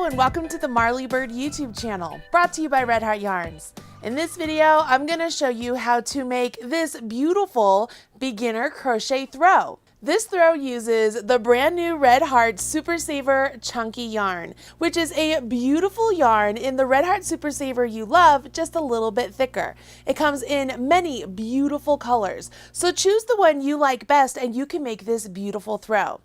and welcome to the Marley Bird YouTube channel, brought to you by Red Heart Yarns. In this video, I'm going to show you how to make this beautiful beginner crochet throw. This throw uses the brand new Red Heart Super Saver Chunky yarn, which is a beautiful yarn in the Red Heart Super Saver you love, just a little bit thicker. It comes in many beautiful colors, so choose the one you like best and you can make this beautiful throw.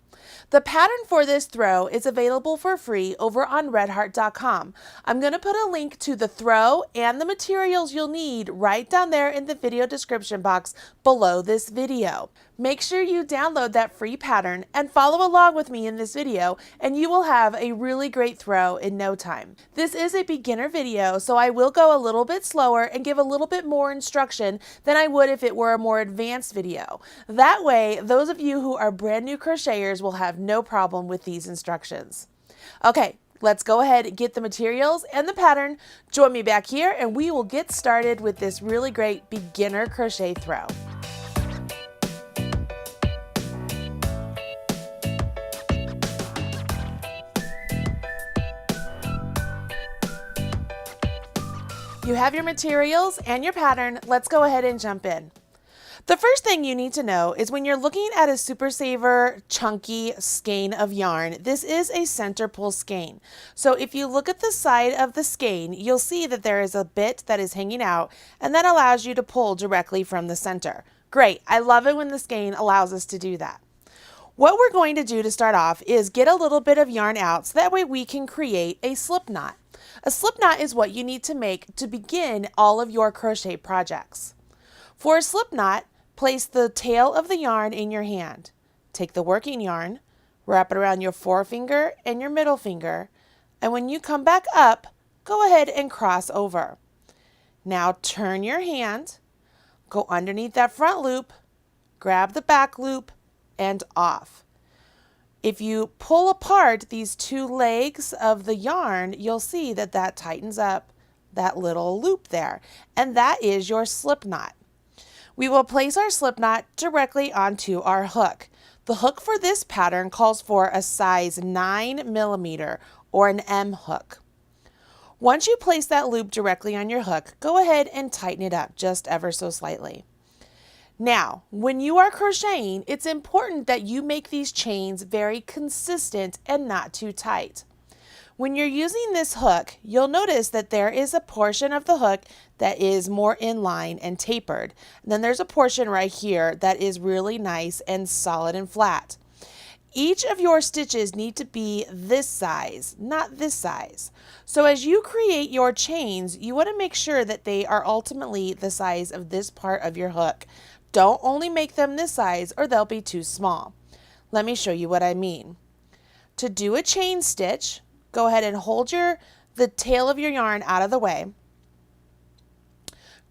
The pattern for this throw is available for free over on redheart.com. I'm going to put a link to the throw and the materials you'll need right down there in the video description box below this video. Make sure you download that free pattern and follow along with me in this video, and you will have a really great throw in no time. This is a beginner video, so I will go a little bit slower and give a little bit more instruction than I would if it were a more advanced video. That way, those of you who are brand new crocheters will have no problem with these instructions. Okay, let's go ahead and get the materials and the pattern. Join me back here and we will get started with this really great beginner crochet throw. You have your materials and your pattern. Let's go ahead and jump in. The first thing you need to know is when you're looking at a Super Saver chunky skein of yarn, this is a center pull skein. So if you look at the side of the skein, you'll see that there is a bit that is hanging out and that allows you to pull directly from the center. Great, I love it when the skein allows us to do that. What we're going to do to start off is get a little bit of yarn out so that way we can create a slip knot. A slip knot is what you need to make to begin all of your crochet projects. For a slip knot, place the tail of the yarn in your hand. Take the working yarn, wrap it around your forefinger and your middle finger, and when you come back up, go ahead and cross over. Now turn your hand, go underneath that front loop, grab the back loop, and off. If you pull apart these two legs of the yarn, you'll see that that tightens up that little loop there, and that is your slip knot. We will place our slip knot directly onto our hook. The hook for this pattern calls for a size 9mm or an M hook. Once you place that loop directly on your hook, go ahead and tighten it up just ever so slightly. Now, when you are crocheting, it's important that you make these chains very consistent and not too tight. When you're using this hook, you'll notice that there is a portion of the hook that is more in line and tapered. And then there's a portion right here that is really nice and solid and flat. Each of your stitches need to be this size, not this size. So as you create your chains, you want to make sure that they are ultimately the size of this part of your hook. Don't only make them this size or they'll be too small. Let me show you what I mean. To do a chain stitch, go ahead and hold the tail of your yarn out of the way.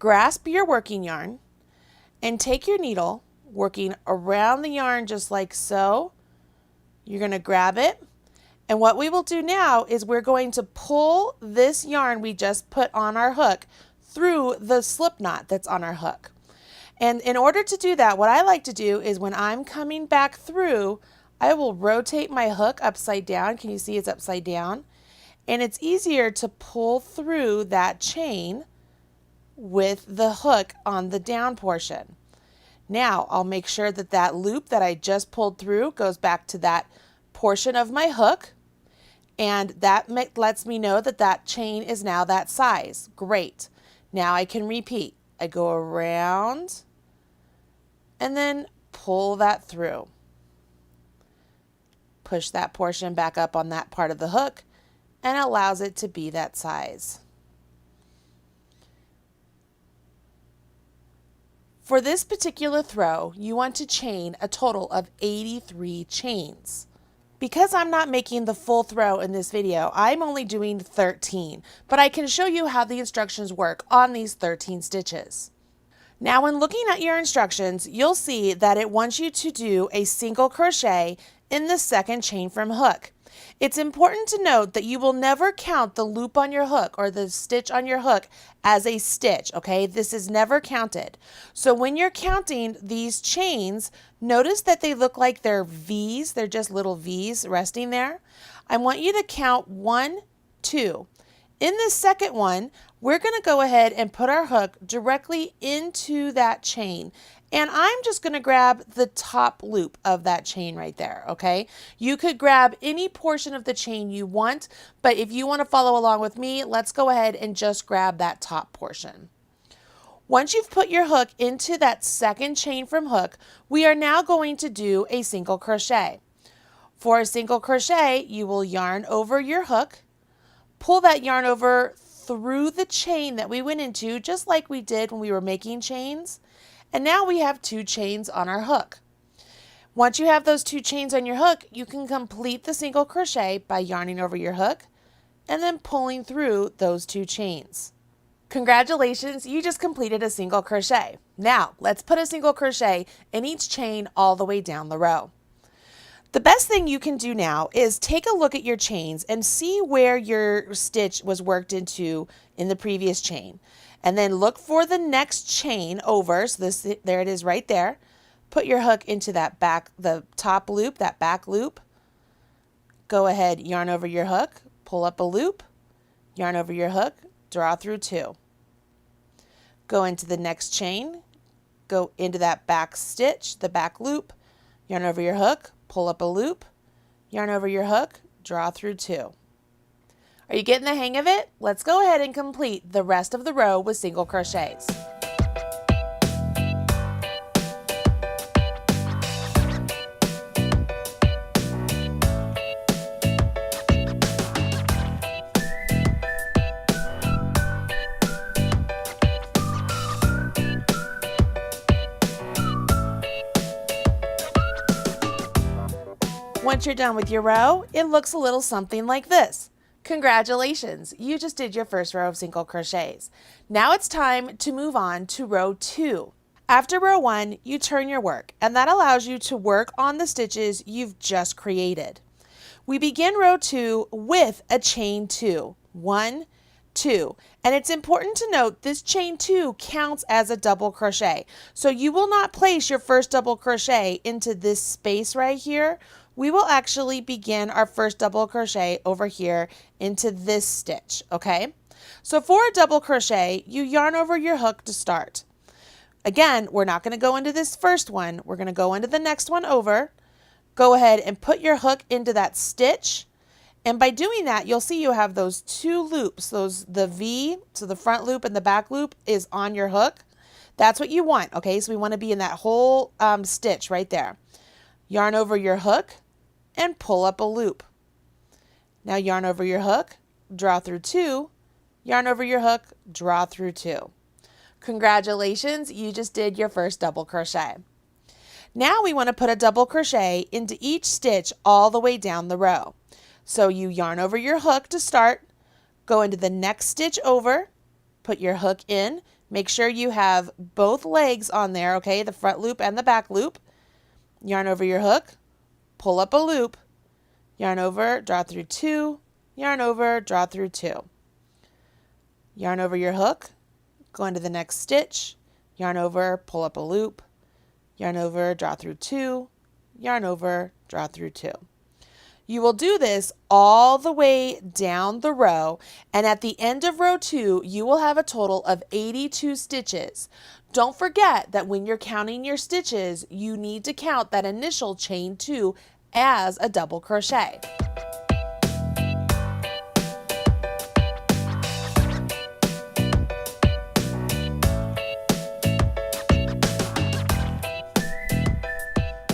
Grasp your working yarn and take your needle, working around the yarn just like so. You're going to grab it. And what we will do now is we're going to pull this yarn we just put on our hook through the slip knot that's on our hook. And in order to do that, what I like to do is when I'm coming back through, I will rotate my hook upside down. Can you see it's upside down? And it's easier to pull through that chain with the hook on the down portion. Now I'll make sure that that loop that I just pulled through goes back to that portion of my hook, and that lets me know that that chain is now that size. Great. Now I can repeat. I go around and then pull that through. Push that portion back up on that part of the hook and allows it to be that size. For this particular throw, you want to chain a total of 83 chains. Because I'm not making the full throw in this video, I'm only doing 13, but I can show you how the instructions work on these 13 stitches. Now when looking at your instructions, you'll see that it wants you to do a single crochet in the second chain from hook. It's important to note that you will never count the loop on your hook or the stitch on your hook as a stitch, okay? This is never counted. So when you're counting these chains, notice that they look like they're V's. They're just little V's resting there. I want you to count 1, 2. In this second one, we're going to go ahead and put our hook directly into that chain. And I'm just going to grab the top loop of that chain right there, okay? You could grab any portion of the chain you want, but if you want to follow along with me, let's go ahead and just grab that top portion. Once you've put your hook into that second chain from hook, we are now going to do a single crochet. For a single crochet, you will yarn over your hook, pull that yarn over through the chain that we went into, just like we did when we were making chains. And now we have 2 chains on our hook. Once you have those 2 chains on your hook, you can complete the single crochet by yarning over your hook and then pulling through those 2 chains. Congratulations, you just completed a single crochet. Now, let's put a single crochet in each chain all the way down the row. The best thing you can do now is take a look at your chains and see where your stitch was worked into in the previous chain. And then look for the next chain over. So there it is right there. Put your hook into that the top loop, that back loop. Go ahead, yarn over your hook, pull up a loop, yarn over your hook, draw through 2. Go into the next chain, go into that back stitch, the back loop, yarn over your hook, pull up a loop, yarn over your hook, draw through 2. Are you getting the hang of it? Let's go ahead and complete the rest of the row with single crochets. Once you're done with your row, it looks a little something like this. Congratulations, you just did your first row of single crochets. Now it's time to move on to row 2. After row 1, you turn your work, and that allows you to work on the stitches you've just created. We begin row 2 with a chain 2. 1, 2. And it's important to note this chain 2 counts as a double crochet. So you will not place your first double crochet into this space right here. We will actually begin our first double crochet over here into this stitch, okay? So for a double crochet, you yarn over your hook to start. Again, we're not going to go into this first one. We're going to go into the next one over. Go ahead and put your hook into that stitch. And by doing that, you'll see you have those 2 loops. The V, so the front loop and the back loop is on your hook. That's what you want, okay? So we want to be in that whole stitch right there. Yarn over your hook and pull up a loop. Now yarn over your hook, draw through 2, yarn over your hook, draw through 2. Congratulations, you just did your first double crochet. Now we want to put a double crochet into each stitch all the way down the row. So you yarn over your hook to start, go into the next stitch over, put your hook in, make sure you have both legs on there, okay, the front loop and the back loop. Yarn over your hook, pull up a loop, yarn over, draw through 2, yarn over, draw through 2. Yarn over your hook, go into the next stitch, yarn over, pull up a loop, yarn over, draw through 2, yarn over, draw through 2. You will do this all the way down the row, and at the end of row 2, you will have a total of 82 stitches. Don't forget that when you're counting your stitches, you need to count that initial chain 2 as a double crochet.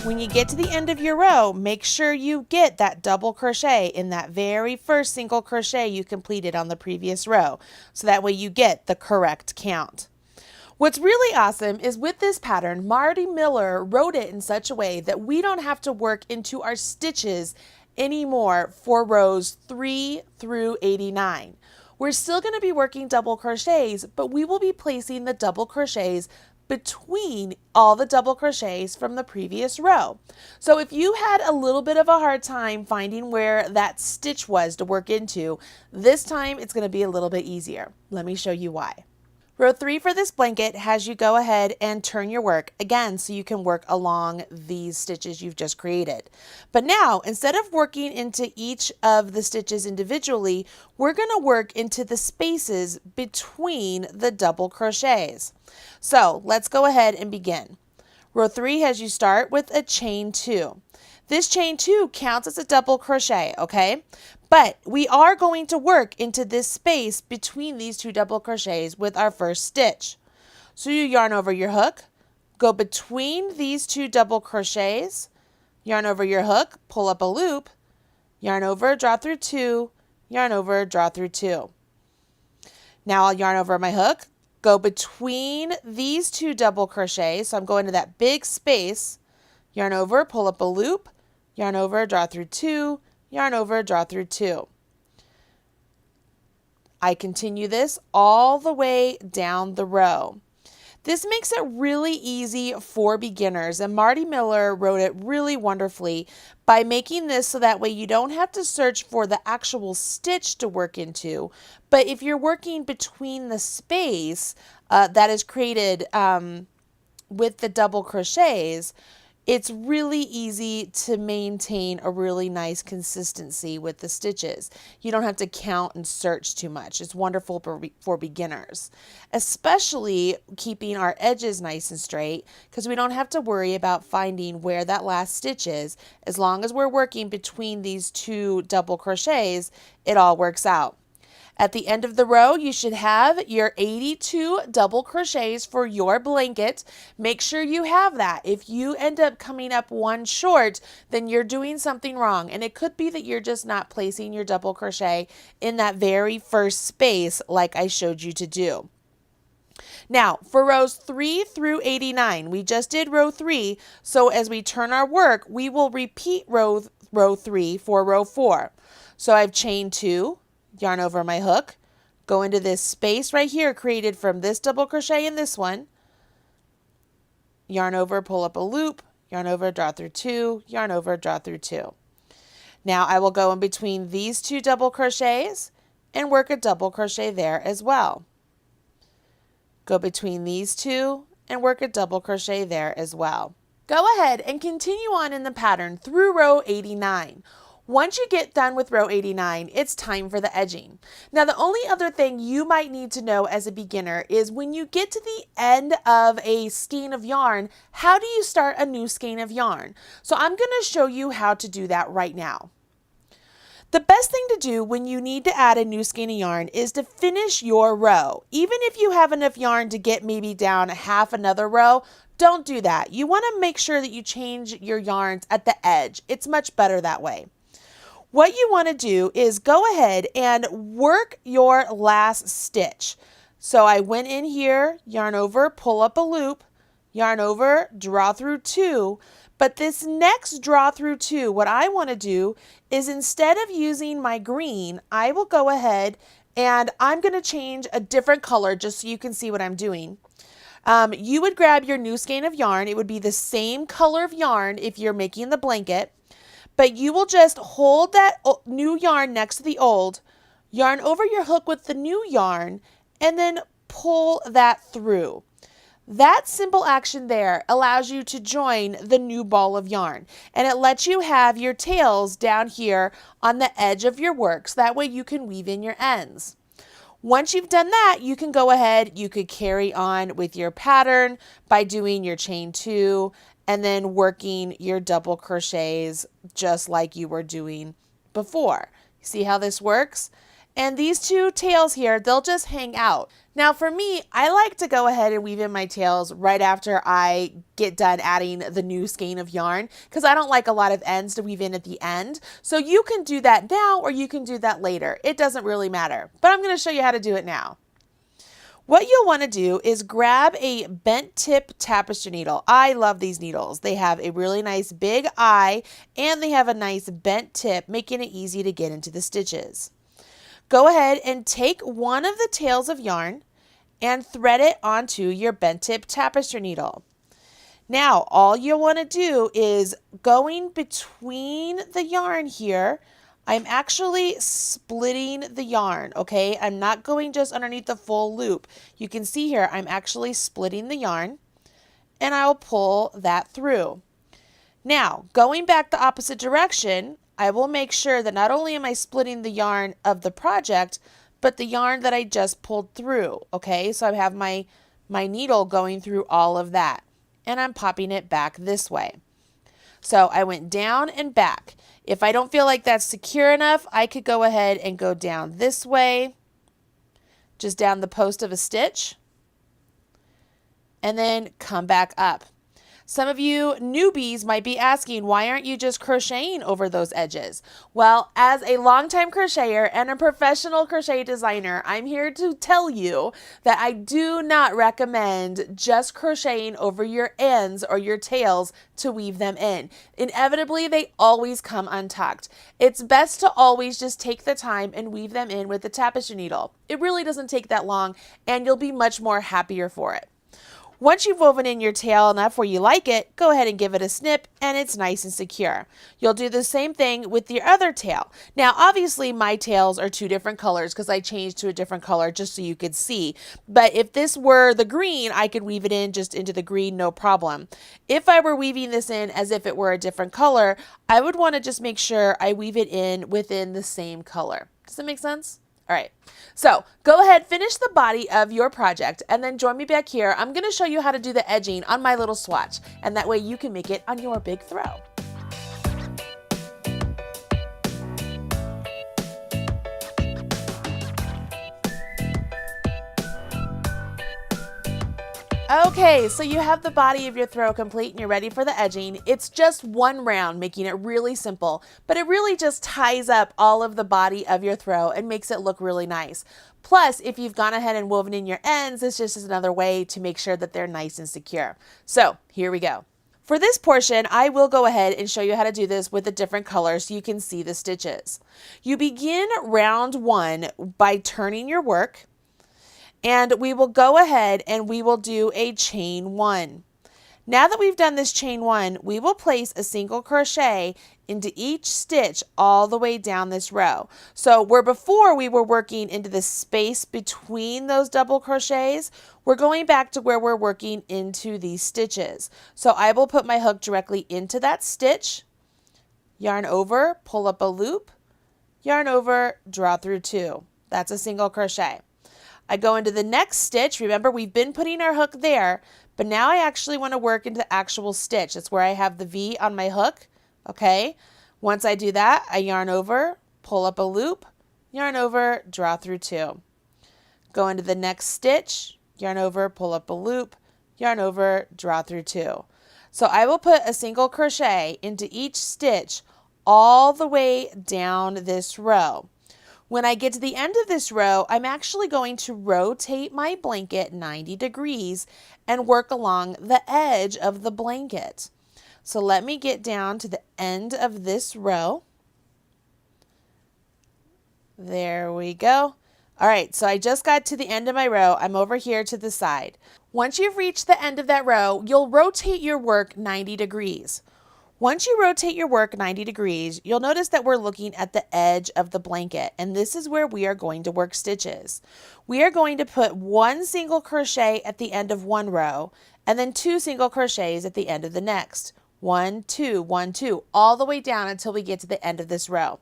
When you get to the end of your row, make sure you get that double crochet in that very first single crochet you completed on the previous row, so that way you get the correct count. What's really awesome is with this pattern, Marty Miller wrote it in such a way that we don't have to work into our stitches anymore for rows 3 through 89. We're still going to be working double crochets, but we will be placing the double crochets between all the double crochets from the previous row. So if you had a little bit of a hard time finding where that stitch was to work into, this time it's going to be a little bit easier. Let me show you why. Row 3 for this blanket has you go ahead and turn your work again so you can work along these stitches you've just created. But now, instead of working into each of the stitches individually, we're going to work into the spaces between the double crochets. So let's go ahead and begin. Row 3 has you start with a chain 2. This chain 2 counts as a double crochet, okay? But we are going to work into this space between these two double crochets with our first stitch. So you yarn over your hook, go between these two double crochets, yarn over your hook, pull up a loop, yarn over, draw through 2, yarn over, draw through 2. Now I'll yarn over my hook, go between these two double crochets, so I'm going to that big space, yarn over, pull up a loop, yarn over, draw through 2, yarn over, draw through 2. I continue this all the way down the row. This makes it really easy for beginners, and Marty Miller wrote it really wonderfully by making this so that way you don't have to search for the actual stitch to work into, but if you're working between the space that is created with the double crochets, it's really easy to maintain a really nice consistency with the stitches. You don't have to count and search too much. It's wonderful for beginners, especially keeping our edges nice and straight because we don't have to worry about finding where that last stitch is. As long as we're working between these two double crochets, it all works out. At the end of the row, you should have your 82 double crochets for your blanket. Make sure you have that. If you end up coming up one short, then you're doing something wrong. And it could be that you're just not placing your double crochet in that very first space like I showed you to do. Now, for rows 3 through 89, we just did row 3. So as we turn our work, we will repeat row 3 for row 4. So I've chained 2. Yarn over my hook, go into this space right here created from this double crochet and this one, yarn over, pull up a loop, yarn over, draw through 2, yarn over, draw through 2. Now I will go in between these two double crochets and work a double crochet there as well. Go between these two and work a double crochet there as well. Go ahead and continue on in the pattern through row 89. Once you get done with row 89, it's time for the edging. Now, the only other thing you might need to know as a beginner is when you get to the end of a skein of yarn, how do you start a new skein of yarn? So I'm going to show you how to do that right now. The best thing to do when you need to add a new skein of yarn is to finish your row. Even if you have enough yarn to get maybe down half another row, don't do that. You want to make sure that you change your yarns at the edge. It's much better that way. What you want to do is go ahead and work your last stitch. So I went in here, yarn over, pull up a loop, yarn over, draw through 2. But this next draw through 2, what I want to do is instead of using my green, I will go ahead and I'm going to change a different color just so you can see what I'm doing. You would grab your new skein of yarn. It would be the same color of yarn if you're making the blanket. But you will just hold that new yarn next to the old, yarn over your hook with the new yarn, and then pull that through. That simple action there allows you to join the new ball of yarn, and it lets you have your tails down here on the edge of your work, so that way you can weave in your ends. Once you've done that, you can go ahead, you could carry on with your pattern by doing your chain 2 and then working your double crochets just like you were doing before. See how this works? And these two tails here, they'll just hang out. Now for me, I like to go ahead and weave in my tails right after I get done adding the new skein of yarn because I don't like a lot of ends to weave in at the end. So you can do that now or you can do that later. It doesn't really matter, but I'm going to show you how to do it now. What you'll want to do is grab a bent tip tapestry needle. I love these needles. They have a really nice big eye and they have a nice bent tip, making it easy to get into the stitches. Go ahead and take one of the tails of yarn and thread it onto your bent tip tapestry needle. Now, all you want to do is going between the yarn here, I'm actually splitting the yarn, okay? I'm not going just underneath the full loop. You can see here, I'm actually splitting the yarn, and I'll pull that through. Now, going back the opposite direction, I will make sure that not only am I splitting the yarn of the project, but the yarn that I just pulled through, okay? So I have my needle going through all of that, and I'm popping it back this way. So I went down and back. If I don't feel like that's secure enough, I could go ahead and go down this way, just down the post of a stitch, and then come back up. Some of you newbies might be asking, why aren't you just crocheting over those edges? Well, as a longtime crocheter and a professional crochet designer, I'm here to tell you that I do not recommend just crocheting over your ends or your tails to weave them in. Inevitably, they always come untucked. It's best to always just take the time and weave them in with the tapestry needle. It really doesn't take that long, and you'll be much more happier for it. Once you've woven in your tail enough where you like it, go ahead and give it a snip and it's nice and secure. You'll do the same thing with your other tail. Now, obviously my tails are two different colors because I changed to a different color just so you could see. But if this were the green, I could weave it in just into the green, no problem. If I were weaving this in as if it were a different color, I would want to just make sure I weave it in within the same color. Does that make sense? All right, so go ahead, finish the body of your project, and then join me back here. I'm going to show you how to do the edging on my little swatch, and that way you can make it on your big throw. Okay, so you have the body of your throw complete and you're ready for the edging. It's just one round, making it really simple, but it really just ties up all of the body of your throw and makes it look really nice. Plus, if you've gone ahead and woven in your ends, it's just another way to make sure that they're nice and secure. So here we go. For this portion, I will go ahead and show you how to do this with a different color so you can see the stitches. You begin round one by turning your work, and we will go ahead and we will do a chain one. Now that we've done this chain one, we will place a single crochet into each stitch all the way down this row. So where before we were working into the space between those double crochets, we're going back to where we're working into these stitches. So I will put my hook directly into that stitch, yarn over, pull up a loop, yarn over, draw through two. That's a single crochet. I go into the next stitch. Remember, we've been putting our hook there, but now I actually want to work into the actual stitch. That's where I have the V on my hook, okay? Once I do that, I yarn over, pull up a loop, yarn over, draw through two. Go into the next stitch, yarn over, pull up a loop, yarn over, draw through two. So I will put a single crochet into each stitch all the way down this row. When I get to the end of this row, I'm actually going to rotate my blanket 90 degrees and work along the edge of the blanket. So let me get down to the end of this row. There we go. All right, so I just got to the end of my row. I'm over here to the side. Once you've reached the end of that row, you'll rotate your work 90 degrees. Once you rotate your work 90 degrees, you'll notice that we're looking at the edge of the blanket, and this is where we are going to work stitches. We are going to put one single crochet at the end of one row, and then two single crochets at the end of the next. 1, 2, 1, 2, all the way down until we get to the end of this row.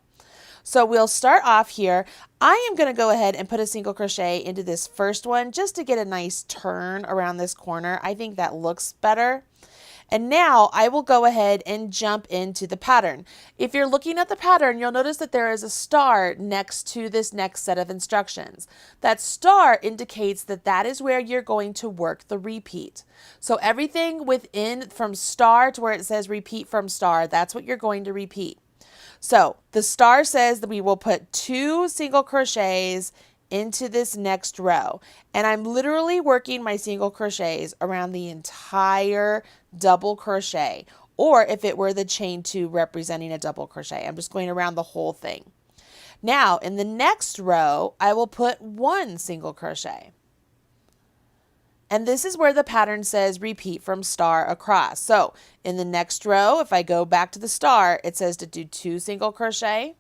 So we'll start off here. I am going to go ahead and put a single crochet into this first one just to get a nice turn around this corner. I think that looks better. And now I will go ahead and jump into the pattern. If you're looking at the pattern, you'll notice that there is a star next to this next set of instructions. That star indicates that that is where you're going to work the repeat. So everything within from star to where it says repeat from star, that's what you're going to repeat. So the star says that we will put 2 single crochets into this next row, and I'm literally working my single crochets around the entire double crochet, or if it were the chain 2 representing a double crochet, I'm just going around the whole thing. Now in the next row I will put 1 single crochet, and this is where the pattern says repeat from star across. So in the next row, if I go back to the star, it says to do 2 single crochet,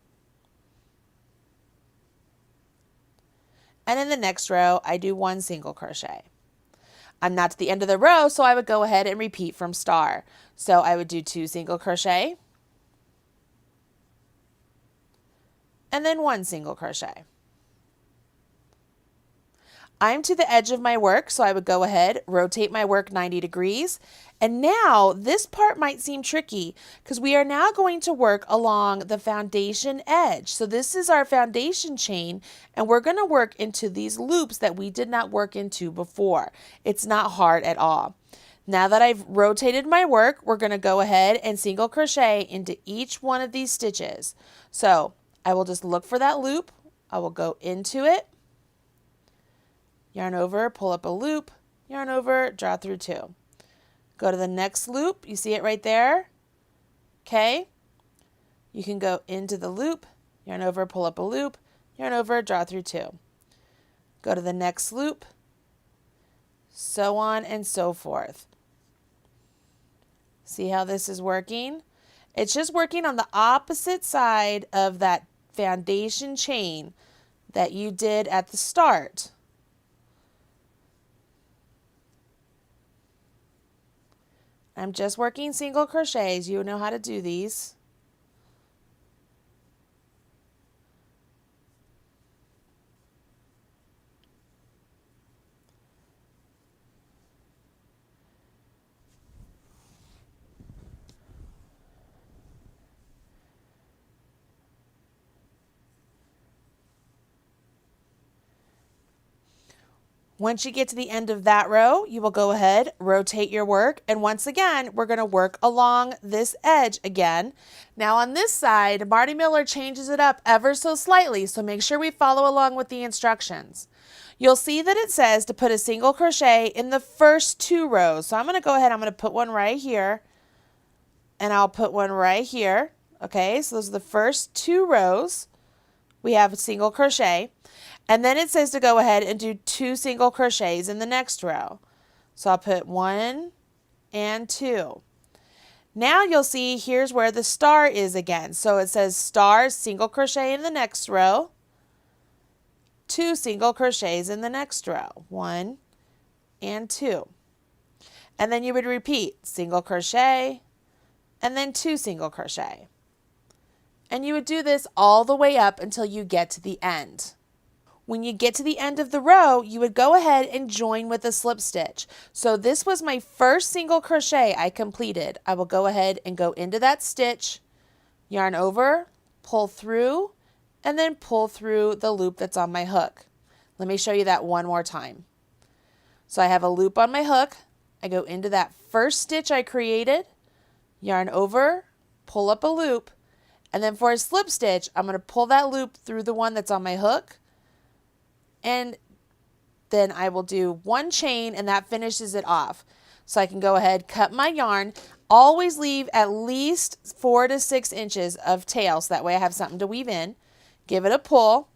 and in the next row I do 1 single crochet. I'm not to the end of the row, so I would go ahead and repeat from star. So I would do 2 single crochet and then 1 single crochet. I'm to the edge of my work, so I would go ahead, rotate my work 90 degrees. And now this part might seem tricky because we are now going to work along the foundation edge. So this is our foundation chain, and we're going to work into these loops that we did not work into before. It's not hard at all. Now that I've rotated my work, we're going to go ahead and single crochet into each one of these stitches. So I will just look for that loop. I will go into it, yarn over, pull up a loop, yarn over, draw through 2. Go to the next loop. You see it right there? Okay. You can go into the loop, yarn over, pull up a loop, yarn over, draw through 2. Go to the next loop, so on and so forth. See how this is working? It's just working on the opposite side of that foundation chain that you did at the start. I'm just working single crochets. You know how to do these. Once you get to the end of that row, you will go ahead, rotate your work, and once again, we're going to work along this edge again. Now on this side, Marty Miller changes it up ever so slightly, so make sure we follow along with the instructions. You'll see that it says to put a single crochet in the first 2 rows. So I'm going to go ahead, I'm going to put one right here, and I'll put one right here. Okay, so those are the first 2 rows. We have a single crochet. And then it says to go ahead and do 2 single crochets in the next row. So I'll put 1 and 2. Now you'll see here's where the star is again. So it says star, single crochet in the next row, 2 single crochets in the next row, 1 and 2. And then you would repeat single crochet and then 2 single crochet. And you would do this all the way up until you get to the end. When you get to the end of the row, you would go ahead and join with a slip stitch. So this was my first single crochet I completed. I will go ahead and go into that stitch, yarn over, pull through, and then pull through the loop that's on my hook. Let me show you that one more time. So I have a loop on my hook. I go into that first stitch I created, yarn over, pull up a loop, and then for a slip stitch, I'm going to pull that loop through the one that's on my hook, and then I will do 1 chain and that finishes it off. So I can go ahead, cut my yarn, always leave at least 4 to 6 inches of tail so that way I have something to weave in. Give it a pull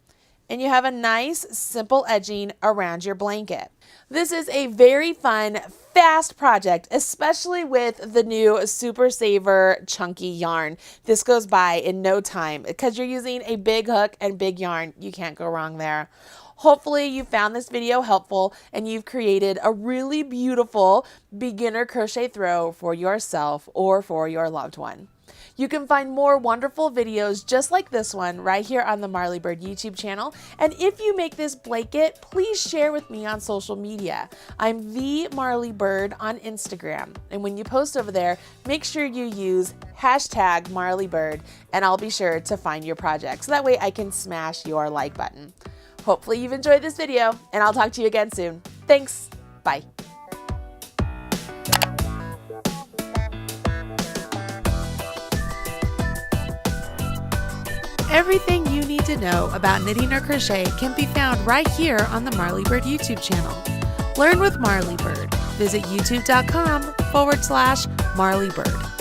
and you have a nice simple edging around your blanket. This is a very fun, fast project, especially with the new Super Saver chunky yarn. This goes by in no time because you're using a big hook and big yarn. You can't go wrong there. Hopefully you found this video helpful and you've created a really beautiful beginner crochet throw for yourself or for your loved one. You can find more wonderful videos just like this one right here on the Marley Bird YouTube channel. And if you make this blanket, please share with me on social media. I'm the Marley Bird on Instagram. And when you post over there, make sure you use hashtag Marley Bird and I'll be sure to find your project. So that way I can smash your like button. Hopefully you've enjoyed this video and I'll talk to you again soon. Thanks. Bye. Everything you need to know about knitting or crochet can be found right here on the Marley Bird YouTube channel. Learn with Marley Bird. Visit youtube.com/Marley Bird.